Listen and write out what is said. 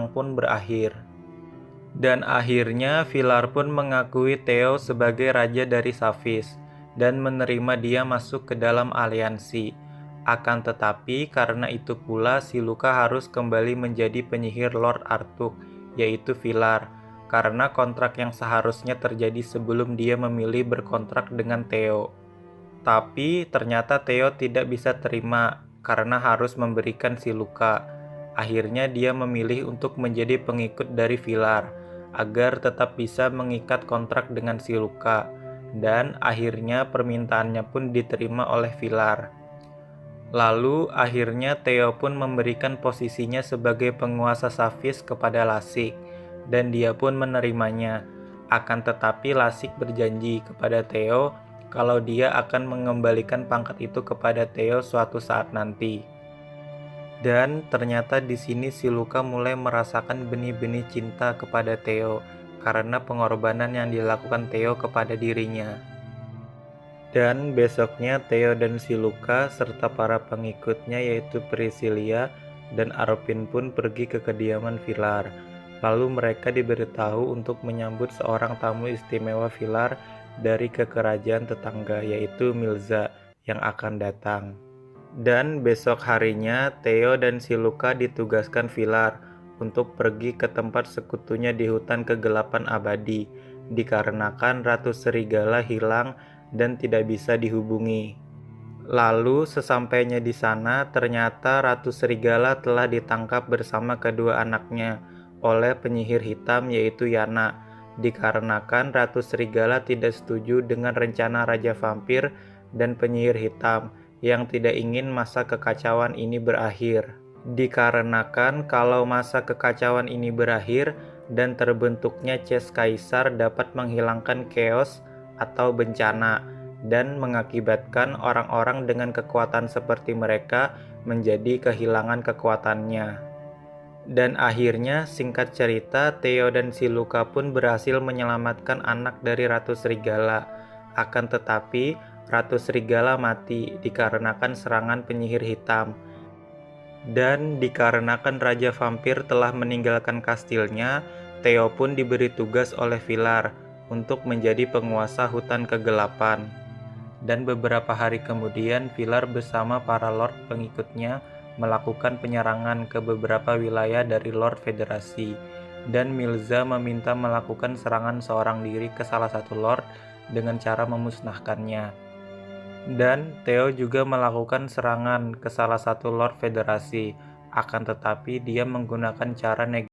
pun berakhir. Dan akhirnya Villar pun mengakui Theo sebagai raja dari Saphis dan menerima dia masuk ke dalam aliansi. Akan tetapi karena itu pula si Luka harus kembali menjadi penyihir Lord Artuk, yaitu Villar, karena kontrak yang seharusnya terjadi sebelum dia memilih berkontrak dengan Theo. Tapi ternyata Theo tidak bisa terima karena harus memberikan si Luka. Akhirnya dia memilih untuk menjadi pengikut dari Villar agar tetap bisa mengikat kontrak dengan si Luka, dan akhirnya permintaannya pun diterima oleh Villar. Lalu akhirnya Theo pun memberikan posisinya sebagai penguasa Saphis kepada Lasik, dan dia pun menerimanya. Akan tetapi Lasik berjanji kepada Theo kalau dia akan mengembalikan pangkat itu kepada Theo suatu saat nanti. Dan ternyata di sini si Luka mulai merasakan benih-benih cinta kepada Theo karena pengorbanan yang dilakukan Theo kepada dirinya. Dan besoknya Theo dan si Luka serta para pengikutnya yaitu Priscilia dan Arpin pun pergi ke kediaman Villar. Lalu mereka diberitahu untuk menyambut seorang tamu istimewa Villar dari kerajaan tetangga yaitu Milza yang akan datang. Dan besok harinya Theo dan si Luka ditugaskan Villar untuk pergi ke tempat sekutunya di hutan kegelapan abadi dikarenakan Ratu Serigala hilang dan tidak bisa dihubungi. Lalu sesampainya di sana ternyata Ratu Serigala telah ditangkap bersama kedua anaknya oleh penyihir hitam yaitu Yana, dikarenakan Ratu Serigala tidak setuju dengan rencana Raja Vampir dan penyihir hitam yang tidak ingin masa kekacauan ini berakhir. Dikarenakan kalau masa kekacauan ini berakhir dan terbentuknya Chess Kaisar dapat menghilangkan chaos atau bencana dan mengakibatkan orang-orang dengan kekuatan seperti mereka menjadi kehilangan kekuatannya. Dan akhirnya singkat cerita Theo dan si Luka pun berhasil menyelamatkan anak dari Ratu Serigala. Akan tetapi Ratu Serigala mati dikarenakan serangan penyihir hitam. Dan dikarenakan Raja Vampir telah meninggalkan kastilnya, Theo pun diberi tugas oleh Villar untuk menjadi penguasa hutan kegelapan. Dan beberapa hari kemudian Villar bersama para Lord pengikutnya melakukan penyerangan ke beberapa wilayah dari Lord Federasi. Dan Milza meminta melakukan serangan seorang diri ke salah satu Lord dengan cara memusnahkannya. Dan Theo juga melakukan serangan ke salah satu Lord Federasi, akan tetapi dia menggunakan cara negatif